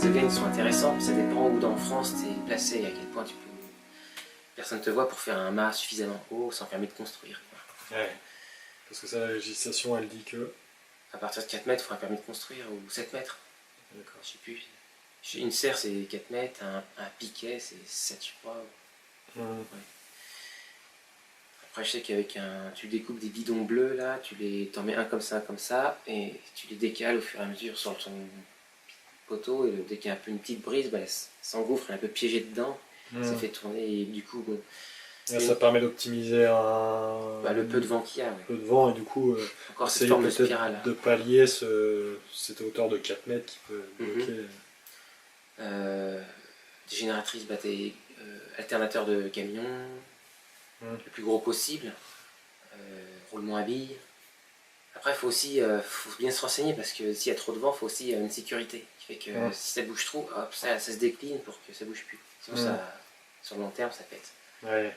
gains sont intéressants, ça dépend où dans France tu es placé et à quel point personne te voit pour faire un mât suffisamment haut sans permis de construire. Ouais. Parce que ça, la législation, elle dit que... À partir de 4 mètres, il faut un permis de construire, ou 7 mètres. D'accord. Je sais plus. Une serre, c'est 4 mètres, un piquet, c'est 7, je crois. Ouais. Après, je sais qu'avec tu découpes des bidons bleus, là, t'en mets un comme ça, et tu les décales au fur et à mesure sur ton poteau, et dès qu'il y a un peu une petite brise, bah, ça s'engouffre, elle est un peu piégée dedans, ça fait tourner, et du coup... Bon, ça permet d'optimiser le peu de vent qu'il y a. Ouais. Peu de vent, et du coup, encore cette forme de spirale. De pallier cette hauteur de 4 mètres qui peut bloquer. Des génératrices, alternateurs de camion, le plus gros possible, roulement à billes. Après, il faut aussi faut bien se renseigner parce que s'il y a trop de vent, il faut aussi une sécurité qui fait que si ça bouge trop, hop, ça se décline pour que ça bouge plus. Sinon, ça, sur le long terme, ça pète. Ouais.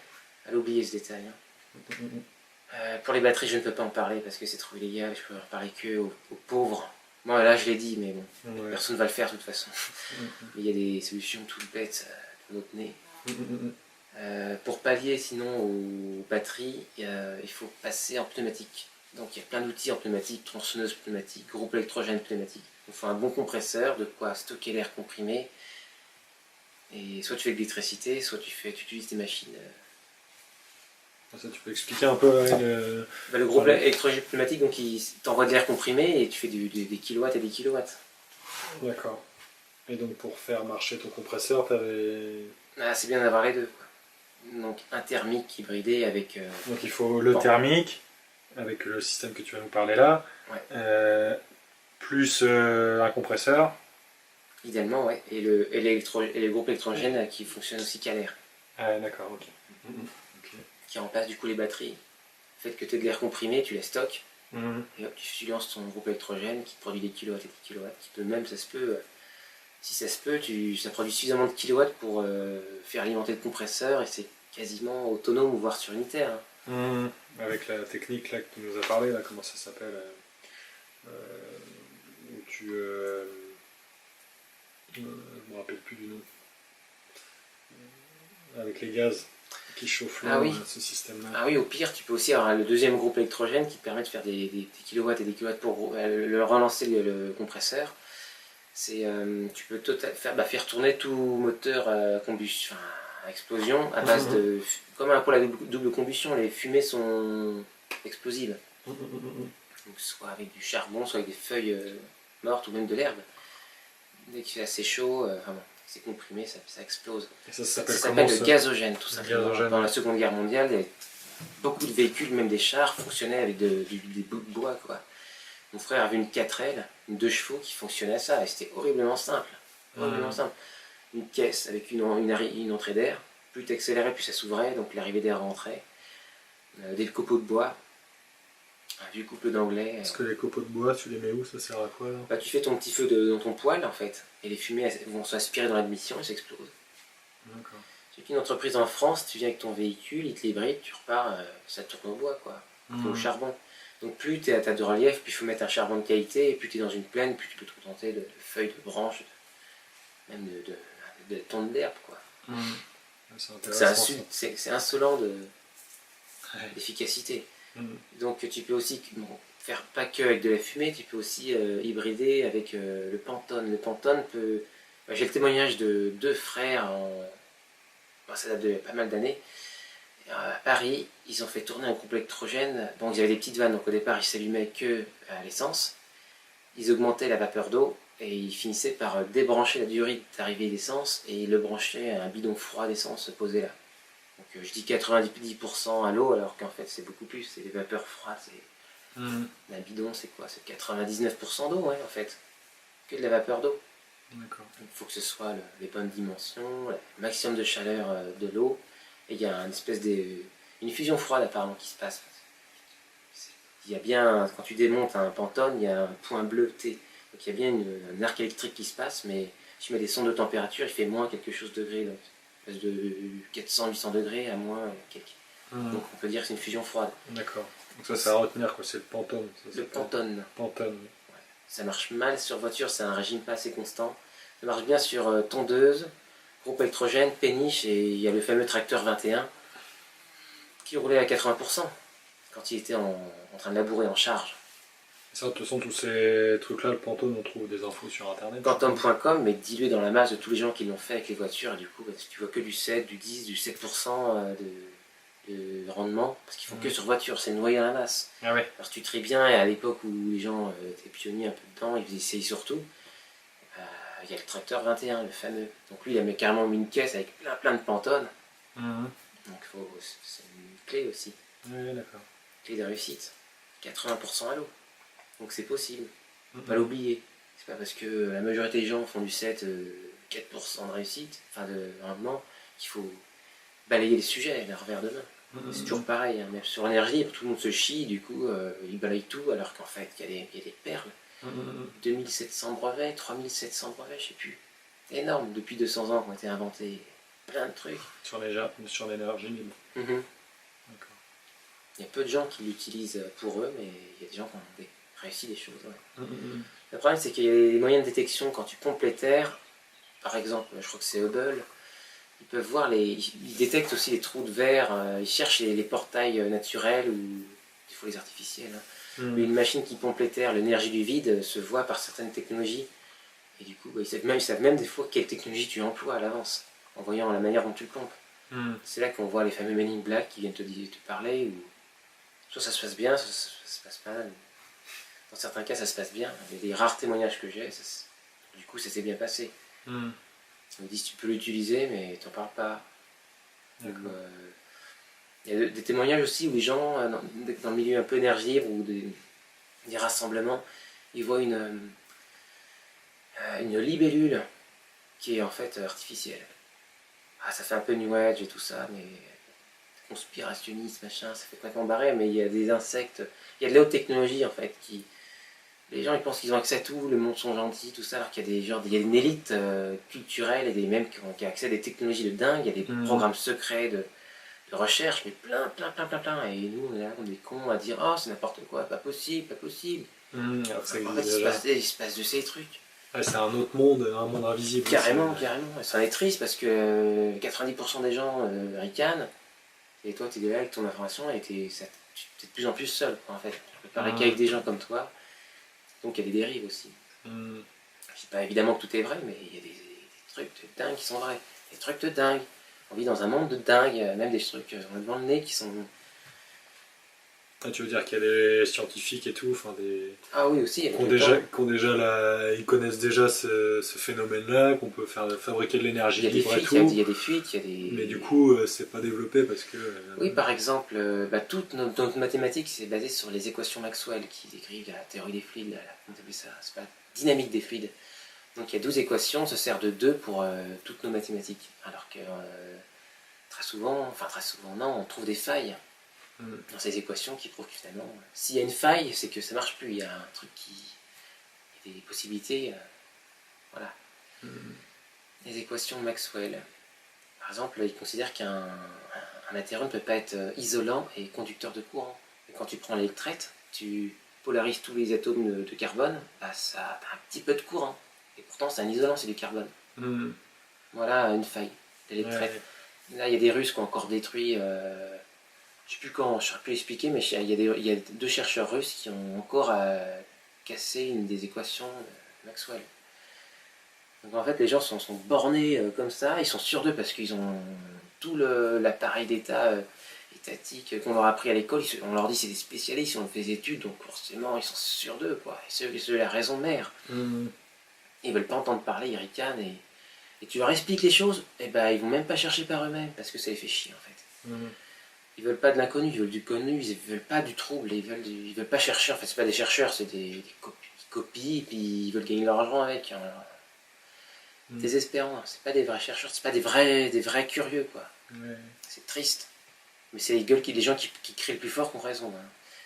Allez oublier ce détail. Hein. Pour les batteries, je ne peux pas en parler parce que c'est trop illégal. Je peux en parler que aux pauvres. Moi, là, je l'ai dit, mais bon, personne ne va le faire de toute façon. Mais il y a des solutions toutes bêtes pour notre nez. Pour pallier sinon aux batteries, il faut passer en pneumatique. Donc il y a plein d'outils en pneumatique, tronçonneuse pneumatique, groupe électrogène pneumatique. Il faut un bon compresseur, de quoi stocker l'air comprimé. Et soit tu fais de l'électricité, soit tu utilises tes machines. Ça, tu peux expliquer un peu le groupe électrogène pneumatique, donc il t'envoie de l'air comprimé et tu fais des kilowatts et des kilowatts. D'accord. Et donc pour faire marcher ton compresseur, t'avais... c'est bien d'avoir les deux. Quoi. Donc un thermique hybridé avec... Donc il faut le thermique, avec le système que tu vas nous parler là, plus un compresseur. Idéalement, ouais. Et le groupe électrogène qui fonctionne aussi qu'à l'air. Ah d'accord, ok. Qui remplace du coup les batteries. Le fait que tu aies de l'air comprimé, tu les stockes. Et hop, tu lances ton groupe électrogène qui produit des kilowatts et des kilowatts. Qui peut même, ça se peut, si ça se peut, ça produit suffisamment de kilowatts pour faire alimenter le compresseur et c'est quasiment autonome, voire surunitaire. Hein. Avec la technique là que tu nous as parlé, là, comment ça s'appelle où tu... je me rappelle plus du nom. Avec les gaz qui chauffent ce système-là. Ah oui, au pire, tu peux aussi avoir le deuxième groupe électrogène qui permet de faire des kilowatts et des kilowatts pour relancer le compresseur. Tu peux faire tourner tout moteur à combustion, à explosion à base de... Comme pour la double combustion, les fumées sont explosives. Donc soit avec du charbon, soit avec des feuilles mortes ou même de l'herbe. Dès qu'il fait assez chaud, c'est comprimé, ça explose. Et ça s'appelle le gazogène, tout simplement. Dans la Seconde Guerre mondiale, beaucoup de véhicules, même des chars, fonctionnaient avec des bouts de bois. Quoi. Mon frère avait une 4L, une 2 chevaux qui fonctionnait à ça, et c'était horriblement simple. Simple. Une caisse avec une entrée d'air, plus tu accélérais, plus ça s'ouvrait, donc l'arrivée d'air rentrait. Des copeaux de bois, un vieux couple d'anglais. Est-ce que les copeaux de bois, tu les mets où? Ça sert à quoi là? Tu fais ton petit feu dans ton poêle en fait, et les fumées vont s'aspirer dans l'admission et ça explose. D'accord. C'est une entreprise en France, tu viens avec ton véhicule, il te l'hybride, tu repars, ça tourne au bois quoi, au charbon. Donc plus tu as de relief, plus il faut mettre un charbon de qualité, et plus tu es dans une plaine, plus tu peux te contenter de feuilles, de branches, même de tonnes d'herbe quoi. C'est insolent d'efficacité. Donc tu peux aussi faire pas que avec de la fumée, tu peux aussi hybrider avec le Pantone. Le Pantone peut... J'ai le témoignage de 2 frères, ça date de pas mal d'années. À Paris, ils ont fait tourner un groupe électrogène. Donc ils avaient des petites vannes, donc au départ ils s'allumaient que à l'essence. Ils augmentaient la vapeur d'eau et ils finissaient par débrancher la durite d'arrivée d'essence et ils le branchaient à un bidon froid d'essence posé là. Donc je dis 90% à l'eau alors qu'en fait c'est beaucoup plus, c'est des vapeurs froides. Un bidon c'est quoi? C'est 99% d'eau en fait, que de la vapeur d'eau. D'accord. Il faut que ce soit les bonnes dimensions, le maximum de chaleur de l'eau, et il y a une fusion froide apparemment qui se passe. Il y a bien, quand tu démontes un Pantone, il y a un point bleuté, donc il y a bien un arc électrique qui se passe, mais si tu mets des sondes de température, il fait moins quelque chose de degrés, donc de 400-800 degrés à moins quelques. Donc on peut dire que c'est une fusion froide. D'accord. Donc ça c'est à retenir quoi, c'est le Pantone. Le Pantone. Pantone. Ouais. Ça marche mal sur voiture, c'est un régime pas assez constant. Ça marche bien sur tondeuse, groupe électrogène, péniche, et il y a le fameux tracteur 21 qui roulait à 80% quand il était en train de labourer en charge. Ça, de toute façon, tous ces trucs-là, le Pantone, on trouve des infos sur internet. Pantone.com, mais dilué dans la masse de tous les gens qui l'ont fait avec les voitures, et du coup, tu vois que du 7, du 10, du 7% de rendement, parce qu'ils font que sur voiture, c'est noyé dans la masse. Ah ouais. Alors, si tu tries bien, et à l'époque où les gens étaient pionniers un peu dedans, ils essayaient surtout, il y a le tracteur 21, le fameux. Donc lui, il a carrément mis une caisse avec plein de Pantone. Donc c'est une clé aussi. Oui, d'accord. Clé de réussite. 80% à l'eau. Donc c'est possible. Faut pas l'oublier. C'est pas parce que la majorité des gens font du 7, 4% de réussite, enfin de rendement, qu'il faut balayer les sujets d'un revers de main. C'est toujours pareil, hein. Même sur l'énergie libre, tout le monde se chie, du coup, ils balayent tout, alors qu'en fait, il y a des perles. 2700 brevets, 3700 brevets, je sais plus. C'est énorme, depuis 200 ans qu'ont été inventés plein de trucs. Sur l'énergie libre. D'accord. Il y a peu de gens qui l'utilisent pour eux, mais il y a des gens qui ont réussi des choses. Ouais. Le problème, c'est qu'il y a des moyens de détection quand tu pompes les terres. Par exemple, je crois que c'est Hubble. Ils peuvent voir ils détectent aussi les trous de verre. Ils cherchent les portails naturels ou des fois les artificiels. Mais une machine qui pompe les terres, l'énergie du vide se voit par certaines technologies. Et du coup, ils savent même des fois quelle technologie tu emploies à l'avance, en voyant la manière dont tu le pompes. C'est là qu'on voit les fameux Men in Black qui viennent te parler. Ou soit ça se passe bien, soit ça se passe pas mal. Dans certains cas, ça se passe bien. Les rares témoignages que j'ai, du coup, ça s'est bien passé. Ils me disent tu peux l'utiliser, mais t'en parles pas. Il y a des témoignages aussi où les gens, dans le milieu un peu énergie libre ou des rassemblements, ils voient une libellule qui est en fait artificielle. Ça fait un peu New Age et tout ça, mais conspirationniste, machin, ça fait complètement barré, mais il y a des insectes, il y a de la haute technologie en fait, les gens ils pensent qu'ils ont accès à tout, le monde sont gentils, tout ça, alors qu'il y a il y a une élite culturelle et des mêmes qui ont accès à des technologies de dingue, il y a des programmes secrets de recherche, mais plein, et nous on est là, on est cons à dire oh c'est n'importe quoi, pas possible. En fait il se passe de ces trucs. C'est un autre monde, un monde invisible. Carrément. Ça en est triste parce que 90% des gens ricanent, et toi tu es là avec ton information et tu es de plus en plus seul, quoi, en fait. Tu peux parler qu'avec des gens comme toi, donc il y a des dérives aussi. Je dis pas évidemment que tout est vrai, mais il y a des trucs de dingue qui sont vrais. Des trucs de dingue. On vit dans un monde de dingue, même des trucs devant le nez qui sont... Tu veux dire qu'il y a des scientifiques et tout, enfin des... Ah oui, aussi. Ils connaissent déjà ce phénomène-là, qu'on peut fabriquer de l'énergie libre et tout. Il y a des fuites, Mais du coup, c'est pas développé parce que... Oui, par exemple, toute notre mathématique, c'est basé sur les équations Maxwell qui décrivent la théorie des fluides, comment t'appelles ça, c'est pas la dynamique des fluides. Donc il y a 12 équations, on se sert de 2 pour toutes nos mathématiques. Alors que très souvent, non, on trouve des failles dans ces équations qui prouvent que finalement, s'il y a une faille, c'est que ça marche plus. Il y a un truc il y a des possibilités. Voilà. Les équations Maxwell. Par exemple, ils considèrent qu'un matériau ne peut pas être isolant et conducteur de courant. Et quand tu prends l'électrette, tu polarises tous les atomes de carbone, ça a un petit peu de courant. Et pourtant, c'est un isolant, c'est du carbone. Voilà une faille d'électrette. Là, il y a des Russes qui ont encore détruit... je ne sais plus quand, je ne saurais plus expliquer, mais il y a 2 chercheurs russes qui ont encore cassé une des équations de Maxwell. Donc en fait, les gens sont bornés comme ça, ils sont sûrs d'eux parce qu'ils ont tout l'appareil d'état étatique qu'on leur a appris à l'école. On leur dit c'est des spécialistes, ils ont fait des études, donc forcément ils sont sûrs d'eux, quoi. Et c'est la raison mère. Ils veulent pas entendre parler, ils ricanent et tu leur expliques les choses, et ben ils vont même pas chercher par eux-mêmes parce que ça les fait chier en fait. Ils veulent pas de l'inconnu, ils veulent du connu, ils veulent pas du trouble, ils veulent pas chercher. En fait, c'est pas des chercheurs, c'est des copies, et puis ils veulent gagner leur argent avec. Hein. Désespérant, c'est pas des vrais chercheurs, c'est pas des vrais curieux, quoi. C'est triste. Mais c'est les gens qui crient le plus fort qui ont raison.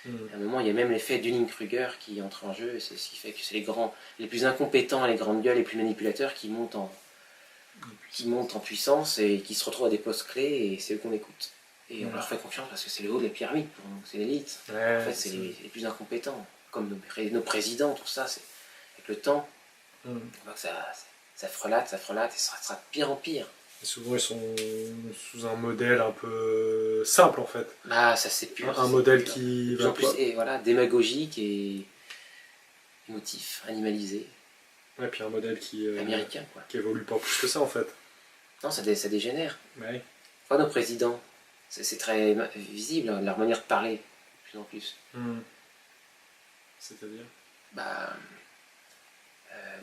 Hein. À un moment, il y a même l'effet Dunning-Kruger qui entre en jeu, et c'est ce qui fait que c'est les plus incompétents, les grandes gueules, les plus manipulateurs qui montent en puissance et qui se retrouvent à des postes clés, et c'est eux qu'on écoute. Et on leur fait confiance parce que c'est le haut de la pyramide pour nous, c'est l'élite. En fait, c'est les plus incompétents, comme nos présidents, tout ça, c'est avec le temps. On voit que ça frelate, et ça sera de pire en pire. Et souvent, ils sont sous un modèle un peu simple, en fait. Bah, ça c'est pur. Un modèle pur. qui De plus va en plus, et voilà, démagogique et émotif, animalisé, Ouais, puis un modèle américain, quoi. qui évolue pas plus que ça, en fait. Non, ça dégénère. Ouais. Pas nos présidents, c'est très visible, hein, leur manière de parler, de plus en plus. C'est-à-dire Bah,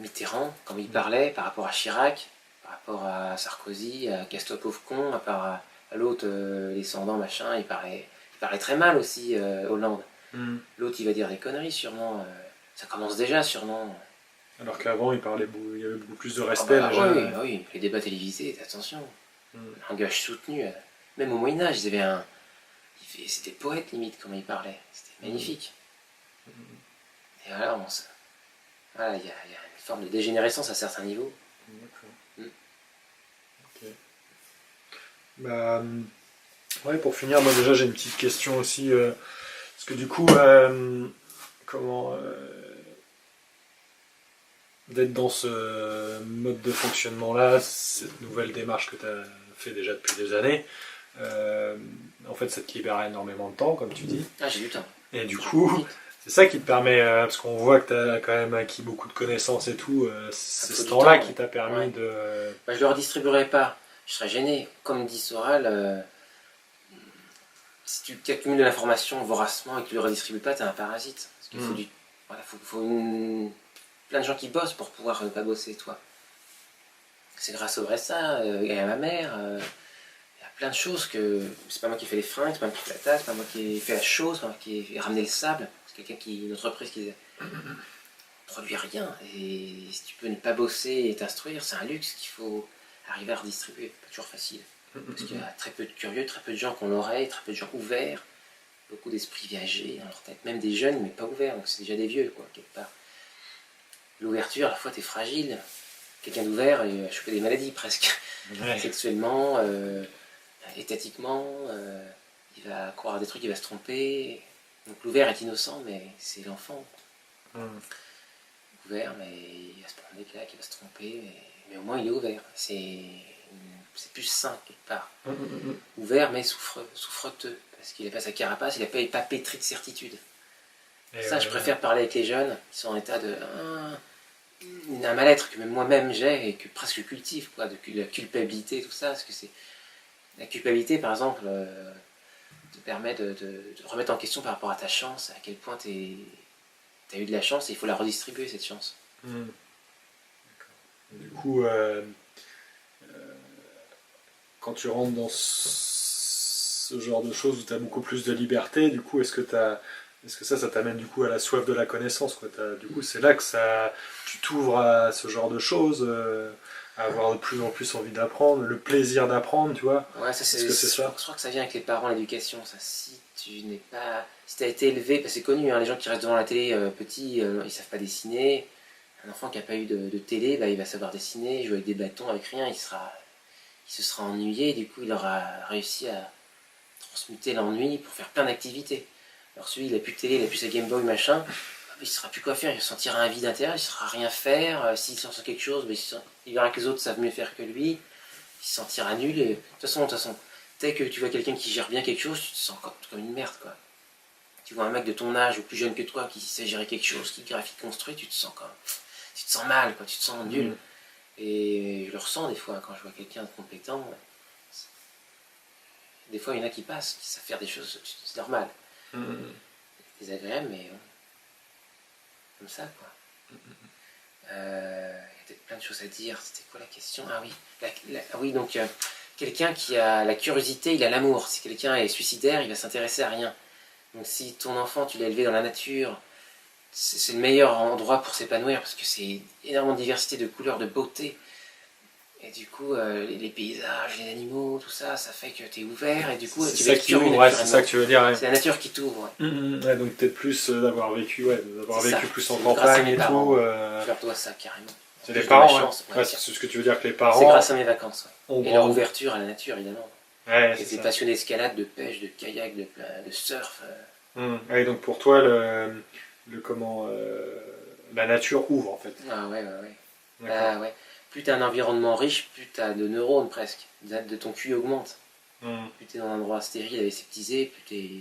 Mitterrand, comme il parlait par rapport à Chirac, par rapport à Sarkozy, à Casto pauvre con, à l'autre, les descendants, machin, il parlait très mal aussi, Hollande. L'autre, il va dire des conneries, sûrement. Ça commence déjà, sûrement. Alors qu'avant, il y avait beaucoup plus de respect, déjà. Oui, les débats télévisés, attention. Langage soutenu. Même au Moyen-Âge, ils avaient c'était poète, limite, comment ils parlaient. C'était magnifique. Et voilà, voilà, il y a une forme de dégénérescence à certains niveaux. D'accord. Ok. Bah, ouais, pour finir, moi déjà j'ai une petite question aussi. Parce que du coup, comment d'être dans ce mode de fonctionnement-là, cette nouvelle démarche que tu as fait déjà depuis des années, en fait ça te libère énormément de temps, comme tu dis. Ah, j'ai du temps. Et du coup, c'est ça qui te permet, parce qu'on voit que tu as quand même acquis beaucoup de connaissances et tout, c'est ce temps-là qui t'a permis de... Bah, je ne le redistribuerai pas, je serais gêné. Comme dit Soral, si tu accumules de l'information voracement et que tu ne le redistribues pas, tu es un parasite. Parce qu'il faut plein de gens qui bossent pour pouvoir ne pas bosser, toi. C'est grâce au RSA et à ma mère. Il y a plein de choses que. C'est pas moi qui ai fait les fringues, c'est pas moi qui ai fait la tasse, c'est pas moi qui ai fait la chose, c'est pas moi qui ai ramené le sable. C'est une entreprise qui ne produit rien. Et si tu peux ne pas bosser et t'instruire, c'est un luxe qu'il faut arriver à redistribuer. Pas toujours facile. Parce qu'il y a très peu de curieux, très peu de gens qui ont l'oreille, très peu de gens ouverts, beaucoup d'esprits viagers dans leur tête. Même des jeunes, mais pas ouverts, donc c'est déjà des vieux, quoi, quelque part. L'ouverture, à la fois, t'es fragile. Quelqu'un d'ouvert, il va choper des maladies presque. Ouais. Sexuellement, étatiquement, il va croire à des trucs, il va se tromper. Donc l'ouvert est innocent, mais c'est l'enfant. Ouvert, mais il va se prendre des claques, il va se tromper, mais au moins il est ouvert. C'est plus sain quelque part. Ouvert, mais souffreteux, parce qu'il n'a pas sa carapace, il n'a pas pétri de certitude. Et ça, je préfère parler avec les jeunes qui sont en état de... un mal-être que même moi-même j'ai et que presque je cultive, quoi, de la culpabilité, tout ça, parce que c'est... La culpabilité, par exemple, te permet de remettre en question par rapport à ta chance, à quel point tu as eu de la chance et il faut la redistribuer, cette chance. Du coup, quand tu rentres dans ce genre de choses où tu as beaucoup plus de liberté, du coup, est-ce que ça t'amène du coup à la soif de la connaissance, quoi. Du coup, c'est là que tu t'ouvres à ce genre de choses, à avoir de plus en plus envie d'apprendre, le plaisir d'apprendre, tu vois. Ouais, ça c'est ça. Je crois que ça vient avec les parents, l'éducation. Ça, si tu as été élevé, parce que c'est connu, hein, les gens qui restent devant la télé petits, ils savent pas dessiner. Un enfant qui n'a pas eu de télé, bah, il va savoir dessiner, jouer avec des bâtons, avec rien, il se sera ennuyé, du coup il aura réussi à transmuter l'ennui pour faire plein d'activités. Alors celui, il a plus de télé, il a plus sa Game Boy, machin, il ne saura plus quoi faire, il sentira un vide intérieur, il ne saura rien faire. S'il sent quelque chose, il verra que les autres savent mieux faire que lui, il se sentira nul. Et... De toute façon, dès que tu vois quelqu'un qui gère bien quelque chose, tu te sens comme une merde, quoi. Tu vois un mec de ton âge ou plus jeune que toi qui sait gérer quelque chose, qui graphite construit, tu te sens mal, quoi, tu te sens nul. Et je le ressens des fois quand je vois quelqu'un de compétent. Des fois, il y en a qui passent, qui savent faire des choses, c'est normal. C'est désagréable, mais comme ça, quoi. Il y a peut-être plein de choses à dire. C'était quoi la question? Ah oui, donc quelqu'un qui a la curiosité, il a l'amour. Si quelqu'un est suicidaire, il va s'intéresser à rien. Donc si ton enfant, tu l'as élevé dans la nature, c'est le meilleur endroit pour s'épanouir parce que c'est énormément de diversité, de couleurs, de beauté. Et du coup, les paysages, les animaux, tout ça, ça fait que tu es ouvert et du coup, tu vas être curieux. C'est ça que tu veux dire. Ouais. C'est la nature qui t'ouvre. Ouais, donc peut-être plus d'avoir vécu plus en campagne et tout. Je leur dois ça carrément. C'est les parents, c'est ce que tu veux dire que les parents... C'est grâce à mes vacances. Et leur ouverture à la nature, évidemment. Ouais, ils étaient passionnés d'escalade, de pêche, de kayak, de surf. Et donc pour toi, la nature ouvre en fait. Ah ouais. plus tu as un environnement riche, plus tu as de neurones presque. De ton QI augmente. Plus tu es dans un endroit stérile, aseptisé, plus tu es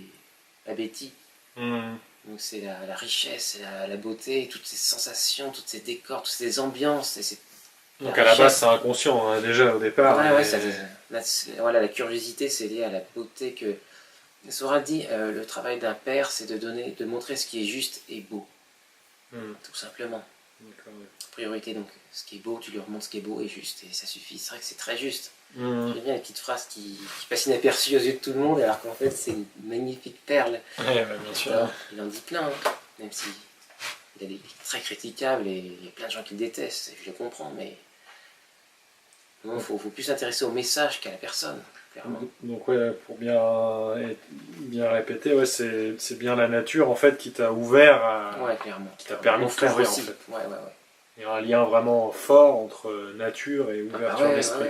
abéti. Donc c'est la richesse, la beauté, toutes ces sensations, tous ces décors, toutes ces ambiances. Donc à la base c'est inconscient hein, déjà au départ. Ouais, voilà, la curiosité c'est lié à la beauté que... Sora dit, le travail d'un père c'est de montrer ce qui est juste et beau. Tout simplement. Priorité donc, ce qui est beau, tu lui remontres ce qui est beau et juste, et ça suffit. C'est vrai que c'est très juste. J'aime bien les petites phrases qui passent inaperçues aux yeux de tout le monde, alors qu'en fait c'est une magnifique perle. Ouais, bien sûr. Alors, il en dit plein, hein, même si il a des très critiquables et il y a plein de gens qui le détestent, je le comprends, mais il faut plus s'intéresser au message qu'à la personne. Clairement. Donc ouais, pour bien répéter, ouais, c'est bien la nature en fait qui t'a ouvert, clairement. Qui t'a permis d'ouvrir en fait. Ouais. Il y a un lien vraiment fort entre nature et ouverture d'esprit.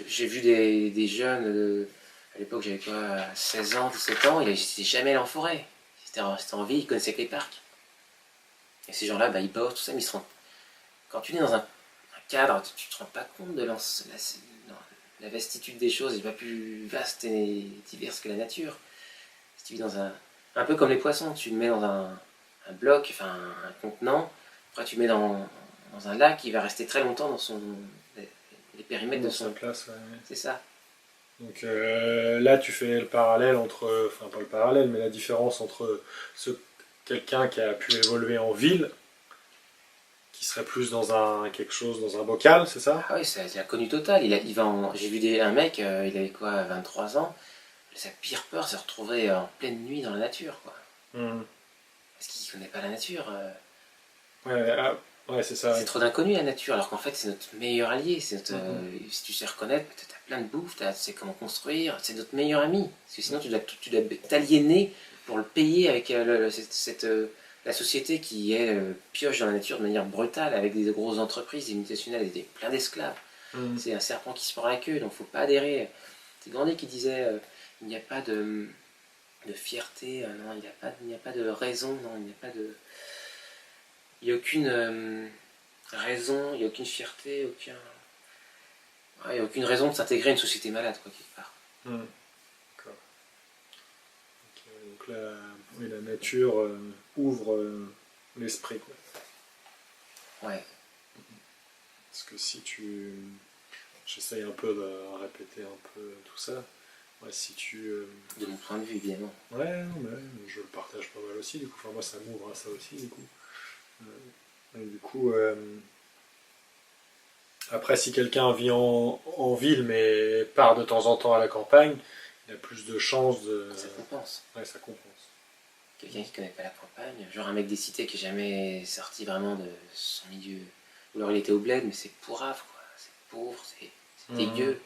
J'ai vu des jeunes, à l'époque j'avais quoi, 16 ans, 17 ans, ils n'étaient jamais allés en forêt. C'était en ville, ils connaissaient que les parcs. Et ces gens-là, ils bossent, tout ça, mais ils se rendent... Quand tu es dans un cadre, tu te rends pas compte de la vastitude des choses, est pas plus vaste et diverse que la nature. Si tu vis dans un peu comme les poissons, tu le mets dans un bloc, enfin un contenant, après tu le mets dans un lac, il va rester très longtemps dans les périmètres de son classe. Ouais. C'est ça. Donc là, tu fais le parallèle entre, enfin pas le parallèle, mais la différence entre quelqu'un qui a pu évoluer en ville, qui serait plus dans quelque chose, dans un bocal, c'est ça? Ah oui, c'est inconnu total. J'ai vu un mec, il avait quoi, 23 ans, sa pire peur, c'est de se retrouver en pleine nuit dans la nature, quoi. Parce qu'il connaît pas la nature. Ouais, c'est ça. C'est trop d'inconnu la nature, alors qu'en fait c'est notre meilleur allié. Si tu sais reconnaître, tu as plein de bouffe, tu sais comment construire, c'est notre meilleur ami. Parce que sinon tu dois t'aliéner pour le payer avec la société qui pioche dans la nature de manière brutale, avec des grosses entreprises, des multinationales et plein d'esclaves. C'est un serpent qui se mord la queue, donc faut pas adhérer. C'est Gandhi qui disait il n'y a pas de fierté, non, il n'y a pas de raison, non, il n'y a pas de... Il n'y a aucune raison, il n'y a aucune fierté, il n'y a aucune raison de s'intégrer à une société malade, quoi, quelque part. D'accord. Donc la nature ouvre l'esprit, quoi. Ouais. Parce que si tu... J'essaye un peu de répéter un peu tout ça. Ouais, si tu... De mon point de vue, évidemment. Ouais, non, mais je le partage pas mal aussi, du coup. Enfin, moi, ça m'ouvre à ça aussi, du coup. Du coup, après, si quelqu'un vit en ville mais part de temps en temps à la campagne, il a plus de chances de... Ça compense. Ouais, ça compense. Quelqu'un qui ne connaît pas la campagne, genre un mec des cités qui n'est jamais sorti vraiment de son milieu. Ou alors il était au bled, mais c'est pourrave, quoi. C'est pauvre, c'est dégueu.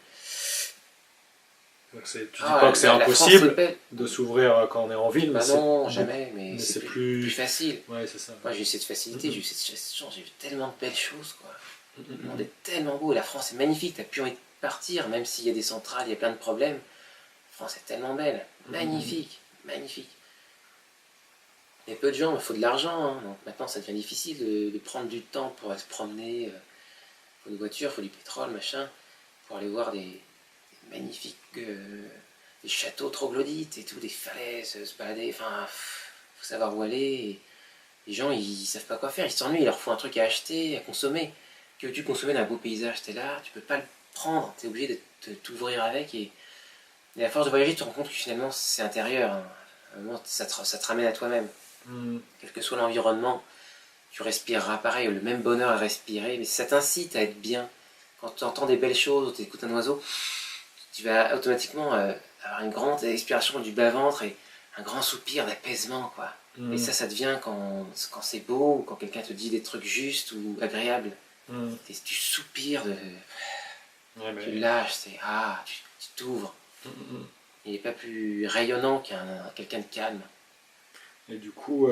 Donc tu dis pas que c'est impossible de s'ouvrir quand on est en ville, mais non, jamais, mais c'est plus facile. Ouais, c'est ça. Moi j'ai eu cette facilité, j'ai eu cette chance, j'ai vu tellement de belles choses, quoi. Le monde est tellement beau, et la France est magnifique, t'as plus envie de partir, même s'il y a des centrales, il y a plein de problèmes. La France est tellement belle, magnifique, magnifique. Il y a peu de gens, il faut de l'argent, hein. Donc maintenant ça devient difficile de prendre du temps pour se promener. Il faut une voiture, il faut du pétrole, machin, pour aller voir des magnifiques des châteaux troglodytes et tout, des falaises, se balader, enfin, faut savoir où aller. Et les gens, ils savent pas quoi faire, ils s'ennuient, il leur faut un truc à acheter, à consommer. Que veux-tu consommer d'un beau paysage, t'es là, tu peux pas le prendre, t'es obligé de t'ouvrir avec. Et à force de voyager, tu te rends compte que finalement, c'est intérieur. Hein. Ça te ramène à toi-même. Quel que soit l'environnement, tu respireras pareil, le même bonheur à respirer, mais ça t'incite à être bien. Quand tu entends des belles choses, tu écoutes un oiseau, tu vas automatiquement avoir une grande expiration du bas-ventre et un grand soupir d'apaisement, quoi. Et ça devient quand c'est beau, ou quand quelqu'un te dit des trucs justes ou agréables. Et tu soupires, tu lâches, tu t'ouvres. Il n'est pas plus rayonnant quelqu'un de calme. Et du coup,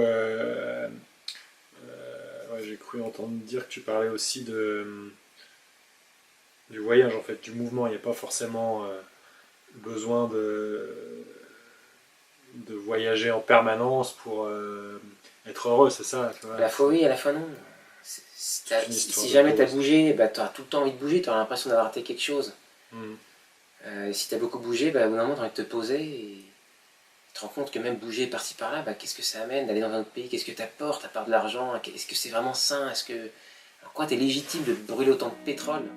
j'ai cru entendre dire que tu parlais aussi du voyage, en fait, du mouvement. Il n'y a pas forcément besoin de voyager en permanence pour être heureux, c'est ça? À la fois oui, à la fois non. Si jamais tu as bougé, bah, tu auras tout le temps envie de bouger, tu auras l'impression d'avoir raté quelque chose. Si tu as beaucoup bougé, bah, au bout d'un moment, tu as envie de te poser et tu te rends compte que même bouger par-ci par-là, bah, qu'est-ce que ça amène d'aller dans un autre pays? Qu'est-ce que tu apportes à part de l'argent? Est-ce que c'est vraiment sain? En quoi tu es légitime de brûler autant de pétrole?